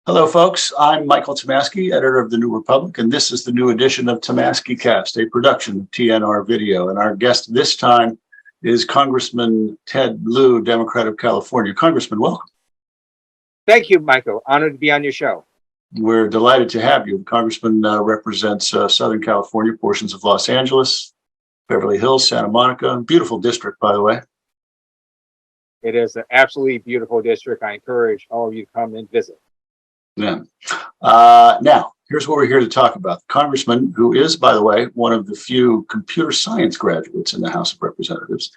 Hello, folks. I'm Michael Tomasky, editor of The New Republic, and this is the new edition of Tomaskycast, a production of TNR Video. And our guest this time is Congressman Ted Lieu, Democrat of California. Congressman, welcome. Thank you, Michael. Honored to be on your show. We're delighted to have you. The Congressman represents Southern California, portions of Los Angeles, Beverly Hills, Santa Monica. Beautiful district, by the way. It is an absolutely beautiful district. I encourage all of you to come and visit. Yeah. Now, here's what we're here to talk about. The congressman, who is, by the way, one of the few computer science graduates in the House of Representatives,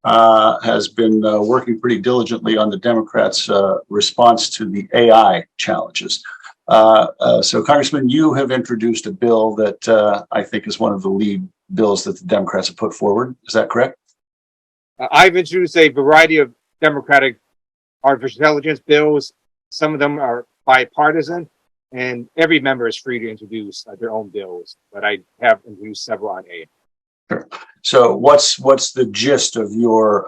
has been working pretty diligently on the Democrats' response to the AI challenges. So, Congressman, you have introduced a bill that I think is one of the lead bills that the Democrats have put forward. Is that correct? I've introduced a variety of Democratic artificial intelligence bills. Some of them are bipartisan, and every member is free to introduce their own bills. But I have introduced several on AI. Sure. So, what's the gist of your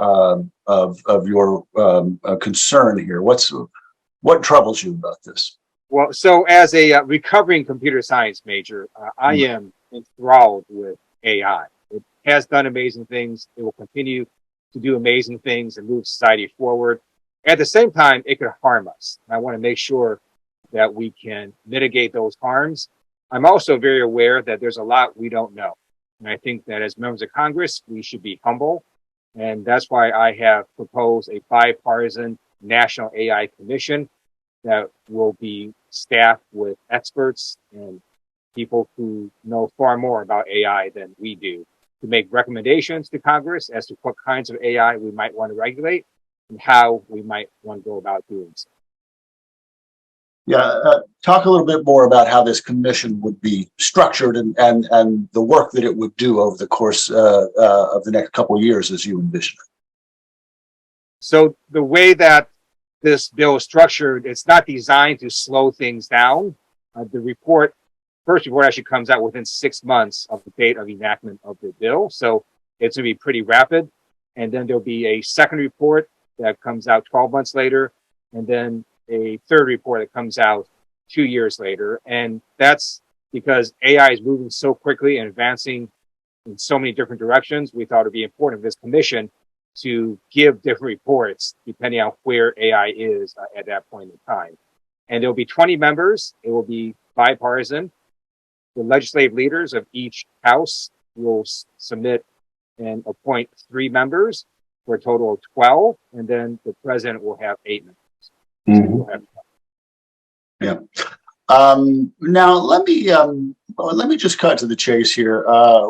concern here? What troubles you about this? Well, so as a recovering computer science major, I am enthralled with AI. It has done amazing things. It will continue to do amazing things and move society forward. At the same time, it could harm us. And I want to make sure that we can mitigate those harms. I'm also very aware that there's a lot we don't know. And I think that as members of Congress, we should be humble. And that's why I have proposed a bipartisan National AI Commission that will be staffed with experts and people who know far more about AI than we do, to make recommendations to Congress as to what kinds of AI we might want to regulate and how we might want to go about doing so. Yeah, talk a little bit more about how this commission would be structured and the work that it would do over the course of the next couple of years as you envision it. So the way that this bill is structured, it's not designed to slow things down. The first report actually comes out within 6 months of the date of enactment of the bill. So it's going to be pretty rapid. And then there'll be a second report that comes out 12 months later, and then a third report that comes out 2 years later. And that's because AI is moving so quickly and advancing in so many different directions. We thought it'd be important for this commission to give different reports depending on where AI is at that point in time. And there'll be 20 members. It will be bipartisan. The legislative leaders of each house will submit and appoint 3 members for a total of 12. And then the president will have 8 members. Yeah. Now let me just cut to the chase here.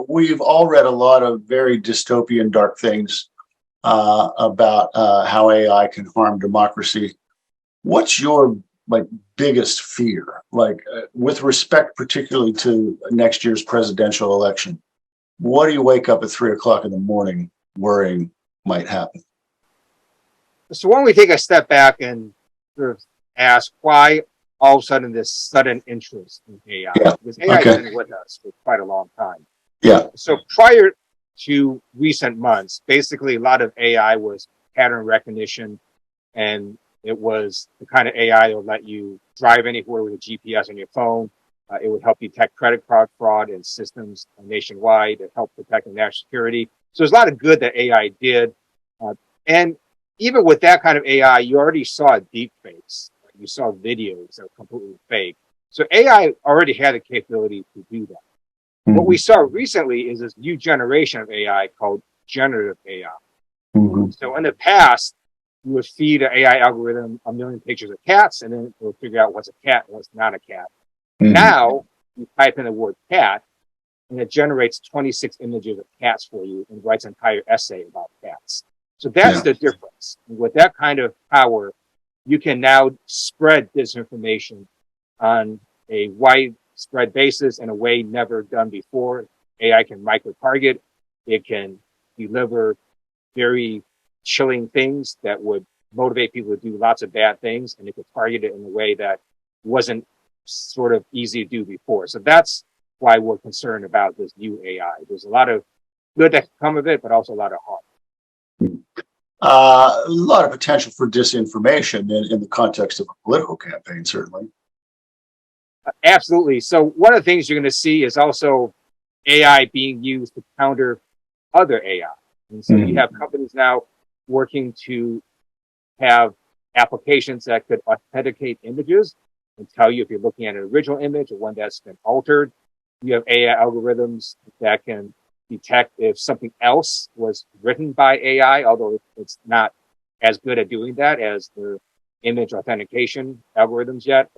We've all read a lot of very dystopian, dark things about how AI can harm democracy. What's your biggest fear, with respect particularly to next year's presidential election? What do you wake up at 3 o'clock in the morning worrying might happen? So why don't we take a step back and sort of ask why all of a sudden this sudden interest in AI? Yeah. Because AI has been with us for quite a long time. Yeah. So prior to recent months, basically a lot of AI was pattern recognition, and it was the kind of AI that would let you drive anywhere with a GPS on your phone. It would help detect credit card fraud in systems nationwide. It helped protect the national security. So there's a lot of good that AI did. And even with that kind of AI, you already saw deep fakes. You saw videos that were completely fake. So AI already had the capability to do that. Mm-hmm. What we saw recently is this new generation of AI called generative AI. Mm-hmm. So in the past, you would feed an AI algorithm 1 million pictures of cats, and then it will figure out what's a cat and what's not a cat. Mm-hmm. Now, you type in the word cat, and it generates 26 images of cats for you and writes an entire essay about cats. So that's the difference. With that kind of power, you can now spread disinformation on a widespread basis in a way never done before. AI can micro-target. It can deliver very chilling things that would motivate people to do lots of bad things, and it could target it in a way that wasn't sort of easy to do before. So that's why we're concerned about this new AI. There's a lot of good that can come of it, but also a lot of harm. A lot of potential for disinformation in the context of a political campaign, certainly. Absolutely. So one of the things you're going to see is also AI being used to counter other AI. And so you have companies now working to have applications that could authenticate images and tell you if you're looking at an original image or one that's been altered. You have AI algorithms that can detect if something else was written by AI, although it's not as good at doing that as the image authentication algorithms yet.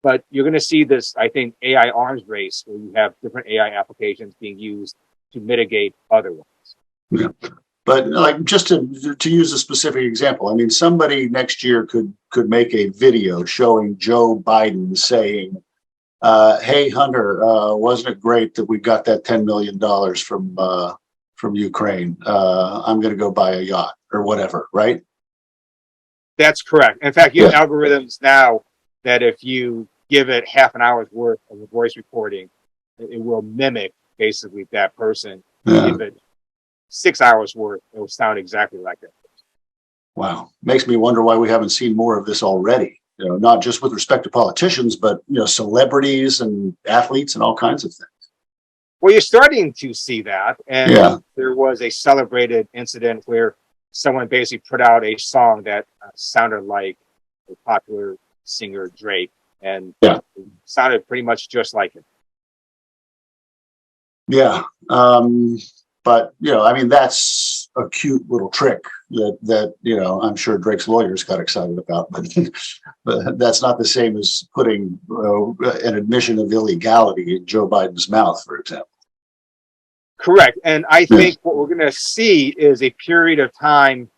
But you're going to see this, I think, AI arms race where you have different AI applications being used to mitigate other ones. Yeah. But like just to use a specific example, I mean, somebody next year could make a video showing Joe Biden saying, "Hey Hunter, wasn't it great that we got that $10 million from Ukraine? I'm going to go buy a yacht or whatever," right? That's correct. In fact, you have Yeah. algorithms now that if you give it half an hour's worth of a voice recording, it will mimic basically that person. Yeah. Give it 6 hours worth, it will sound exactly like that. Wow. Makes me wonder why we haven't seen more of this already. You know, not just with respect to politicians, but celebrities and athletes and all kinds of things. Well, you're starting to see that. And Yeah. there was a celebrated incident where someone basically put out a song that sounded like a popular singer, Drake, and Yeah. it sounded pretty much just like him. Yeah. But I mean, that's a cute little trick that I'm sure Drake's lawyers got excited about, but that's not the same as putting an admission of illegality in Joe Biden's mouth, for example. Correct. And I think what we're going to see is a period of time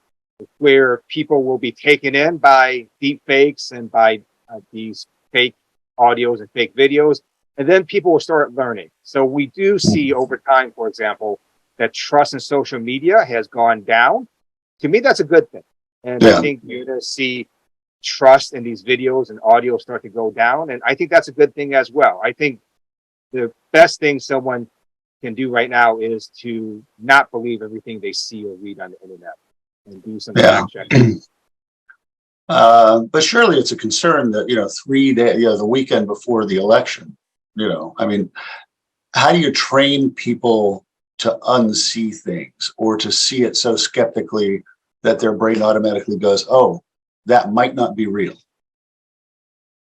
where people will be taken in by deep fakes and by these fake audios and fake videos. And then people will start learning. So we do see over time, for example, that trust in social media has gone down. To me, that's a good thing. And I think you're going to see trust in these videos and audio start to go down. And I think that's a good thing as well. I think the best thing someone can do right now is to not believe everything they see or read on the internet and do some fact checking. But surely it's a concern that 3 days, the weekend before the election. I mean, how do you train people to unsee things or to see it so skeptically that their brain automatically goes, "Oh, that might not be real"?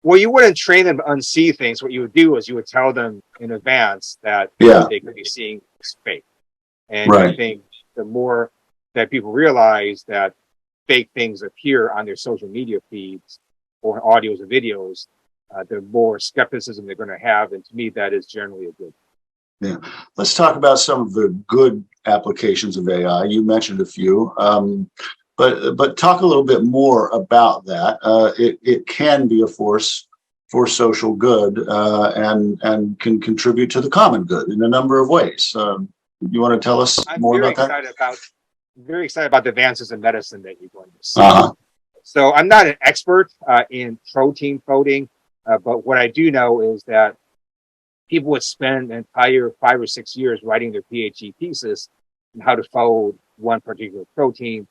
Well, you wouldn't train them to unsee things. What you would do is you would tell them in advance that they could be seeing is fake. And I think the more that people realize that fake things appear on their social media feeds or audios or videos, the more skepticism they're going to have. And to me, that is generally a good. Yeah. Let's talk about some of the good applications of AI. You mentioned a few, but talk a little bit more about that. It can be a force for social good and can contribute to the common good in a number of ways. You want to tell us more about that? Very excited about the advances in medicine that you're going to see. So I'm not an expert in protein coding, but what I do know is that people would spend an entire 5 or 6 years writing their PhD thesis on how to fold one particular protein.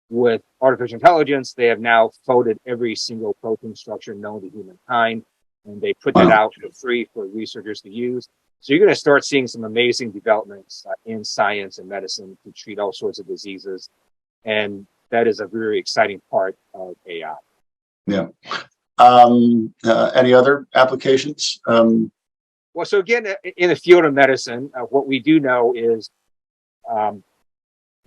With artificial intelligence, they have now folded every single protein structure known to humankind, and they put that out for free for researchers to use. So you're going to start seeing some amazing developments in science and medicine to treat all sorts of diseases. And that is a very exciting part of AI. Yeah. Any other applications? Well, so again, in the field of medicine, what we do know is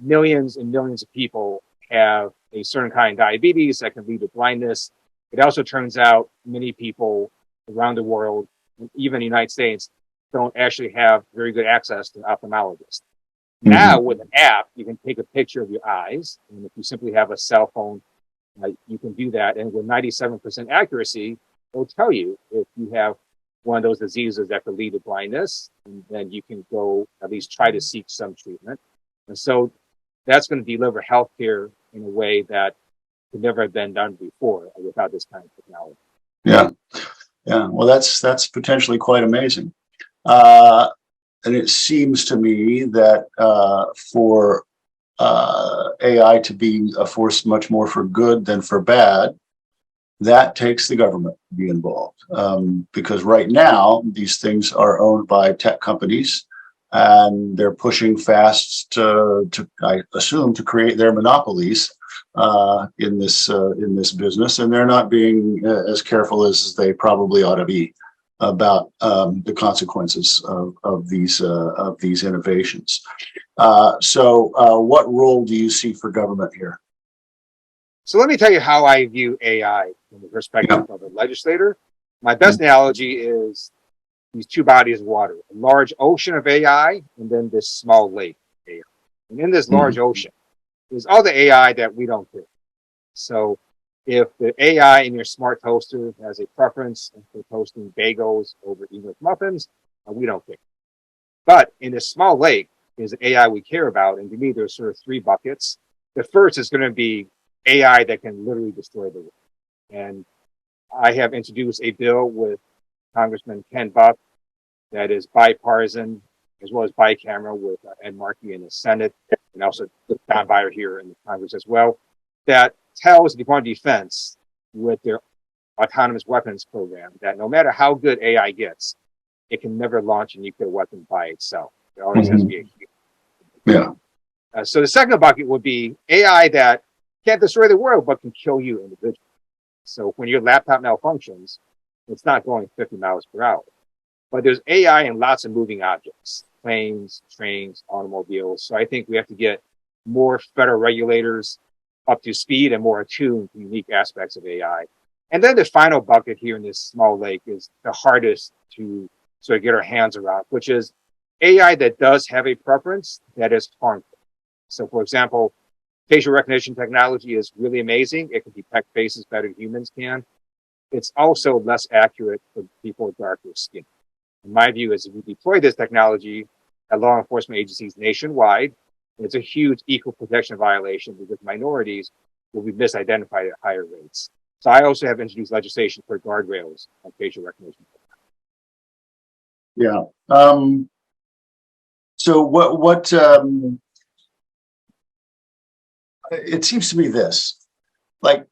millions and millions of people have a certain kind of diabetes that can lead to blindness. It also turns out many people around the world, even the United States, don't actually have very good access to an ophthalmologist. Now, with an app, you can take a picture of your eyes, and if you simply have a cell phone, you can do that. And with 97% accuracy, it'll tell you if you have one of those diseases that could lead to blindness, and then you can go at least try to seek some treatment. And so that's going to deliver healthcare in a way that could never have been done before without this kind of technology. Yeah. Well, that's potentially quite amazing. And it seems to me that for AI to be a force much more for good than for bad, that takes the government to be involved, because right now these things are owned by tech companies, and they're pushing fast to I assume, to create their monopolies in this business, and they're not being as careful as they probably ought to be about the consequences of these innovations. So, what role do you see for government here? So let me tell you how I view AI from the perspective of a legislator. My best analogy is these two bodies of water: a large ocean of AI, and then this small lake of AI. And in this large ocean, there's all the AI that we don't do. So if the AI in your smart toaster has a preference for toasting bagels over English muffins, we don't care. But in this small lake is the AI we care about. And to me, there's sort of three buckets. The first is going to be AI that can literally destroy the world. And I have introduced a bill with Congressman Ken Buck that is bipartisan as well as bicameral with Ed Markey in the Senate, and also Don Beyer here in the Congress as well, that tells the Department of Defense with their autonomous weapons program that no matter how good AI gets, it can never launch a nuclear weapon by itself. There always has to be a human. So the second bucket would be AI that can't destroy the world, but can kill you individually. So when your laptop malfunctions, it's not going 50 miles per hour. But there's AI in lots of moving objects: planes, trains, automobiles. So I think we have to get more federal regulators up to speed and more attuned to unique aspects of AI. And then the final bucket here in this small lake is the hardest to sort of get our hands around, which is AI that does have a preference that is harmful. So for example, facial recognition technology is really amazing. It can detect faces better than humans can. It's also less accurate for people with darker skin. In my view, is if we deploy this technology at law enforcement agencies nationwide, it's a huge equal protection violation because minorities will be misidentified at higher rates. So I also have introduced legislation for guardrails on facial recognition. Yeah. So what it seems to me this, like,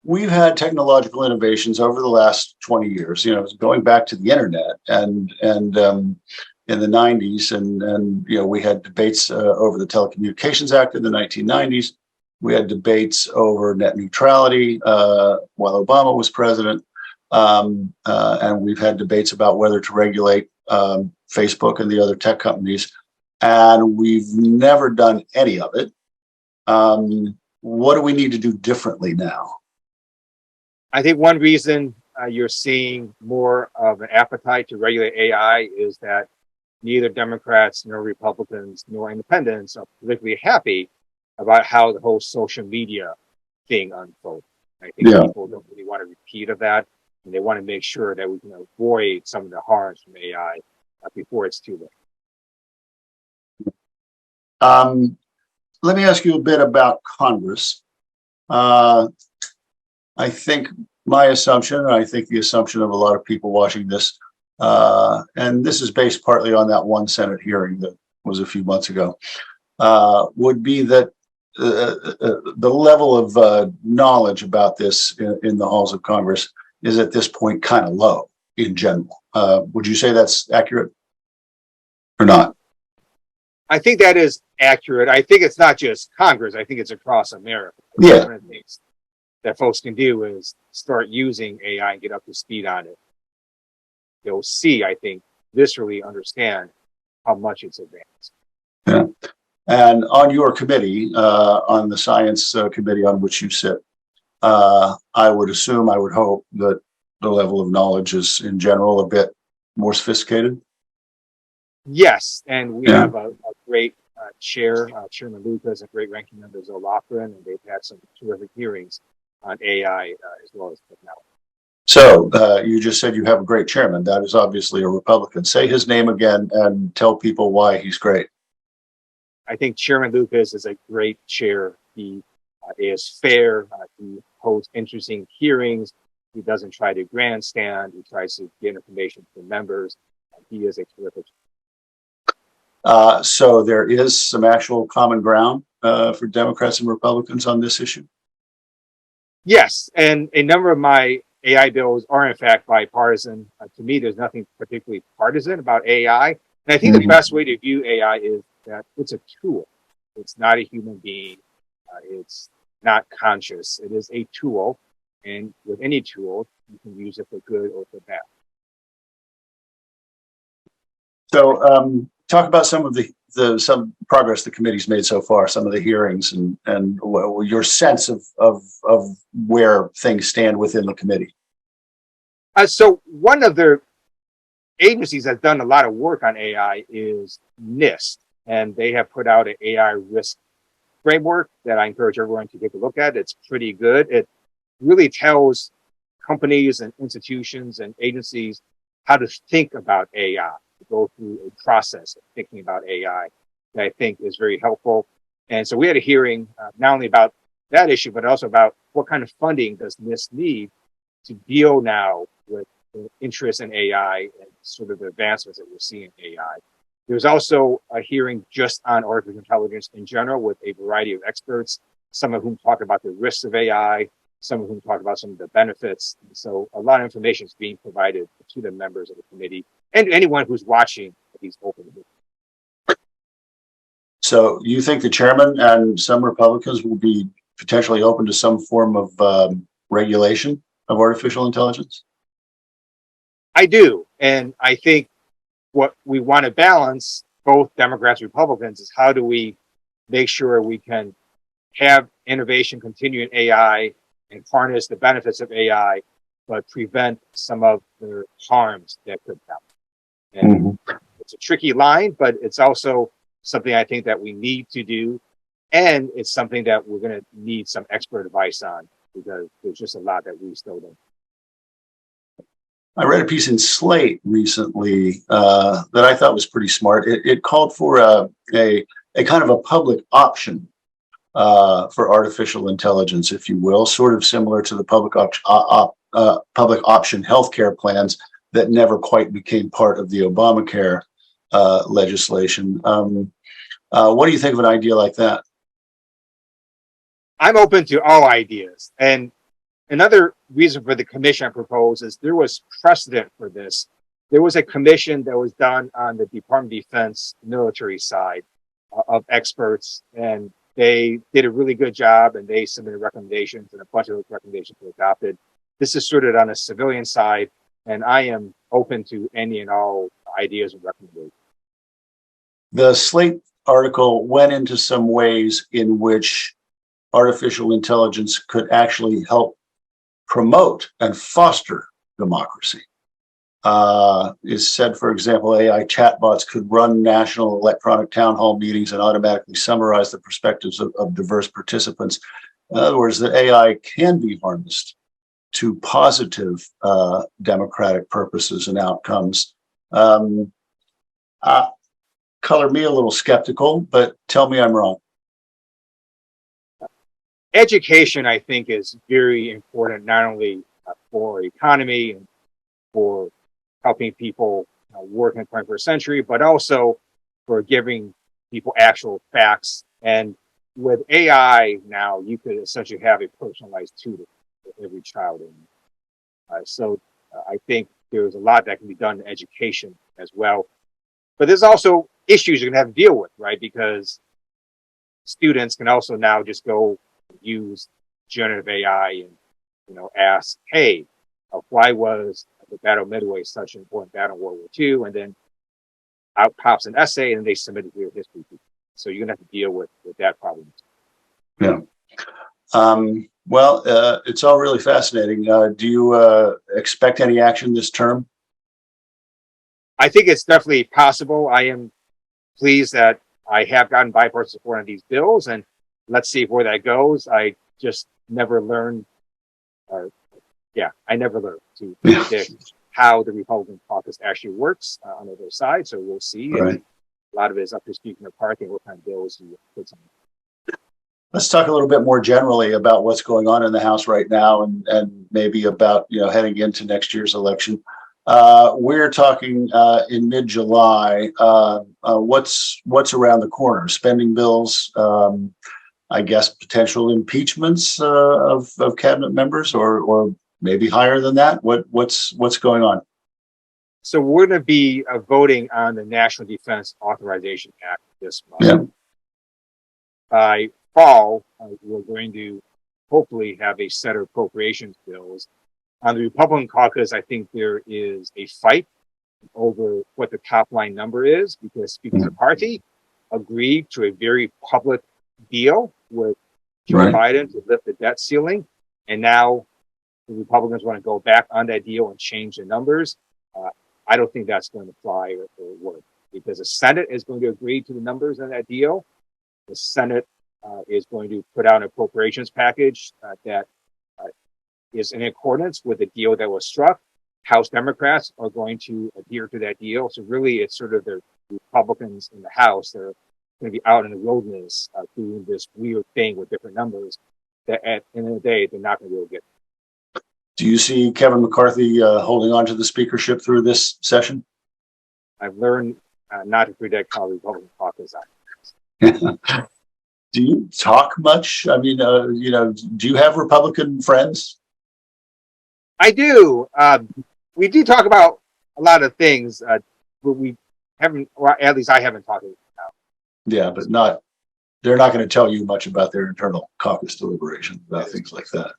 we've had technological innovations over the last 20 years, going back to the internet and in the 90s, and we had debates over the Telecommunications Act in the 1990s. We had debates over net neutrality while Obama was president, and we've had debates about whether to regulate Facebook and the other tech companies, and we've never done any of it. What do we need to do differently now? I think one reason you're seeing more of an appetite to regulate AI is that neither Democrats nor Republicans nor independents are particularly happy about how the whole social media thing unfolded. I think people don't really want a repeat of that, and they want to make sure that we can avoid some of the harms from AI before it's too late. Let me ask you a bit about Congress. I think my assumption, and I think the assumption of a lot of people watching this, and this is based partly on that one Senate hearing that was a few months ago, would be that the level of knowledge about this in the halls of Congress is at this point kind of low in general. Would you say that's accurate or not? I think that is accurate. I think it's not just Congress. I think it's across America. Yeah. One of the things that folks can do is start using AI and get up to speed on it. They'll see, I think, viscerally understand how much it's advanced. Yeah. And on your committee, on the science committee on which you sit, I would assume, I would hope that the level of knowledge is in general a bit more sophisticated. Yes, and we have a great chair, Chairman Lucas, and great ranking member Zoe Lofgren, and they've had some terrific hearings on AI as well as technology. So you just said you have a great chairman. That is obviously a Republican. Say his name again and tell people why he's great. I think Chairman Lucas is a great chair. He is fair. He holds interesting hearings. He doesn't try to grandstand. He tries to get information from members. He is a terrific chair. So there is some actual common ground for Democrats and Republicans on this issue? Yes, and a number of my AI bills are in fact bipartisan. To me, there's nothing particularly partisan about AI. And I think the best way to view AI is that it's a tool. It's not a human being. It's not conscious. It is a tool. And with any tool, you can use it for good or for bad. So talk about some of the some progress the committee's made so far, some of the hearings, and your sense of where things stand within the committee. So one of the agencies that's done a lot of work on AI is NIST, and they have put out an AI risk framework that I encourage everyone to take a look at. It's pretty good. It really tells companies and institutions and agencies how to think about AI, to go through a process of thinking about AI that I think is very helpful. And so we had a hearing not only about that issue, but also about what kind of funding does NIST need to deal now with the interest in AI and sort of the advancements that we're seeing in AI. There's also a hearing just on artificial intelligence in general with a variety of experts, some of whom talk about the risks of AI, some of whom talk about some of the benefits. And so a lot of information is being provided to the members of the committee and anyone who's watching these open hearings. So you think the chairman and some Republicans will be potentially open to some form of regulation of artificial intelligence? I do. And I think what we want to balance, both Democrats and Republicans, is how do we make sure we can have innovation continue in AI and harness the benefits of AI, but prevent some of the harms that could happen. And it's a tricky line, but it's also something I think that we need to do. And it's something that we're going to need some expert advice on, because there's just a lot that we still don't. I read a piece in Slate recently that I thought was pretty smart. It called for a kind of a public option for artificial intelligence, if you will, sort of similar to the public option healthcare plans that never quite became part of the Obamacare legislation. What do you think of an idea like that? I'm open to all ideas. And another reason for the commission I propose is there was precedent for this. There was a commission that was done on the Department of Defense military side of experts, and they did a really good job, and they submitted recommendations, and a bunch of those recommendations were adopted. This is sort of on a civilian side, and I am open to any and all ideas and recommendations. The Slate article went into some ways in which artificial intelligence could actually help promote and foster democracy. Is said, for example, AI chatbots could run national electronic town hall meetings and automatically summarize the perspectives of diverse participants. In other words, that AI can be harnessed to positive democratic purposes and outcomes. Color me a little skeptical, but tell me I'm wrong. Education, I think, is very important, not only for economy and for helping people work in the 21st century, but also for giving people actual facts. And with AI now, you could essentially have a personalized tutor for every child. So I think there's a lot that can be done in education as well. But there's also issues you're going to have to deal with, right? Because students can also now just go use generative AI and ask, hey, why was the Battle of Midway such an important battle in World War II? And then out pops an essay, and they submit it to your history teacher. So you're gonna have to deal with that problem. Yeah. Well, it's all really fascinating. Do you expect any action this term? I think it's definitely possible. I am pleased that I have gotten bipartisan support on these bills, and let's see where that goes. I just never learned, I never learned to predict how the Republican caucus actually works on the other side. So we'll see. Right. And a lot of it is up to Speaker McCarthy and what kind of bills he puts on. Let's talk a little bit more generally about what's going on in the House right now, and maybe about heading into next year's election. We're talking in mid-July. What's around the corner? Spending bills. I guess, potential impeachments of cabinet members, or maybe higher than that? What's going on? So we're going to be voting on the National Defense Authorization Act this month. Yeah. By fall, we're going to hopefully have a set of appropriations bills. On the Republican caucus, I think there is a fight over what the top line number is, because Speaker McCarthy agreed to a very public deal with Joe Biden to lift the debt ceiling. And now the Republicans want to go back on that deal and change the numbers. I don't think that's going to fly or work, because the Senate is going to agree to the numbers on that deal. The Senate is going to put out an appropriations package that is in accordance with the deal that was struck. House Democrats are going to adhere to that deal. So really, it's sort of the Republicans in the House that are going to be out in the wilderness doing this weird thing with different numbers that at the end of the day, they're not going to be able to get. Do you see Kevin McCarthy holding on to the speakership through this session? I've learned not to predict how the Republican caucus Do you talk much? I mean, do you have Republican friends? I do. We do talk about a lot of things, but we haven't, or at least I haven't talked about. Yeah, but they're not going to tell you much about their internal caucus deliberations, about things like that.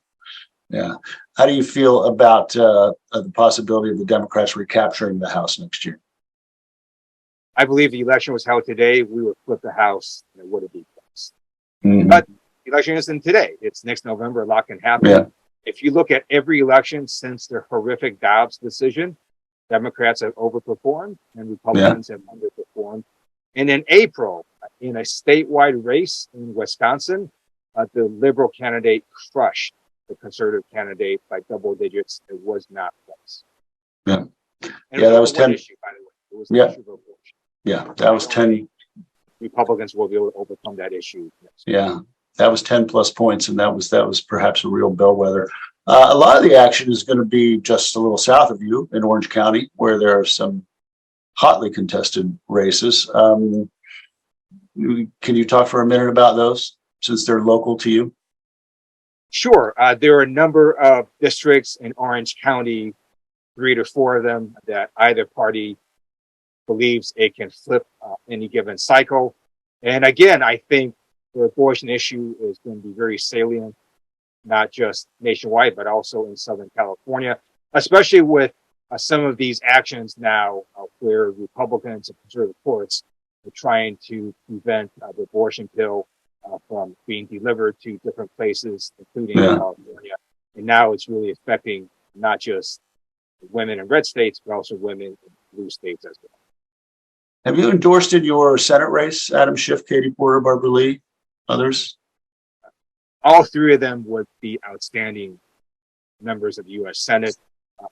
Yeah. How do you feel about the possibility of the Democrats recapturing the House next year? I believe the election was held today. We would flip the House and it would have been close. Mm-hmm. But the election isn't today. It's next November. A lot can happen. Yeah. If you look at every election since the horrific Dobbs decision, Democrats have overperformed and Republicans have underperformed. And in April, in a statewide race in Wisconsin, the liberal candidate crushed the conservative candidate by double digits. It was not close. Yeah. And that was 10. Issue, by the way. It was the issue of abortion. Yeah, that was 10. Republicans will be able to overcome that issue. Yeah, that was 10 plus points, and that was perhaps a real bellwether. A lot of the action is going to be just a little south of you in Orange County, where there are some hotly contested races. Can you talk for a minute about those, since they're local to you? Sure. There are a number of districts in Orange County, 3 to 4 of them, that either party believes it can flip any given cycle. And again, I think the abortion issue is going to be very salient, not just nationwide, but also in Southern California, especially with some of these actions now where Republicans and conservative courts are trying to prevent the abortion pill from being delivered to different places, including California. And now it's really affecting not just women in red states, but also women in blue states as well. Have you endorsed in your Senate race Adam Schiff, Katie Porter, Barbara Lee, others? All 3 of them would be outstanding members of the U.S. Senate.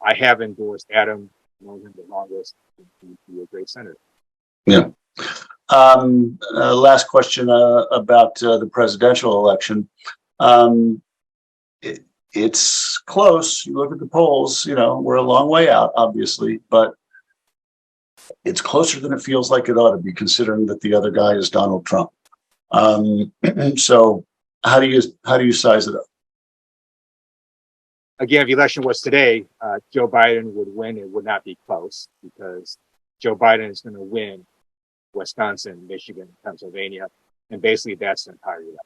I have endorsed Adam, known him the longest, to be a great senator. Yeah. Last question about the presidential election. It's close. You look at the polls, we're a long way out, obviously, but it's closer than it feels like it ought to be, considering that the other guy is Donald Trump. So how do you size it up? Again, if the election was today, Joe Biden would win. It would not be close, because Joe Biden is going to win Wisconsin, Michigan, Pennsylvania, and basically that's the entire election.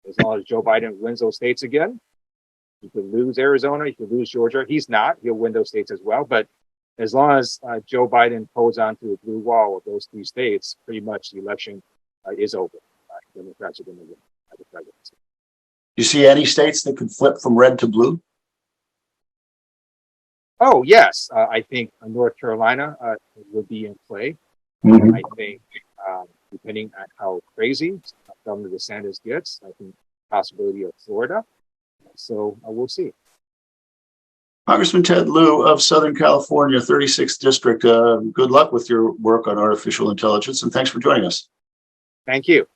As long as Joe Biden wins those states again, he could lose Arizona, he could lose Georgia. He's not. He'll win those states as well. But as long as Joe Biden holds on to the blue wall of those 3 states, pretty much the election is over. Democrats are going to win the presidency. You see any states that could flip from red to blue? Oh, yes. I think North Carolina would be in play. Mm-hmm. I think, depending on how crazy Governor DeSantis gets, I think possibility of Florida. So we'll see. Congressman Ted Lieu of Southern California, 36th District. Good luck with your work on artificial intelligence, and thanks for joining us. Thank you.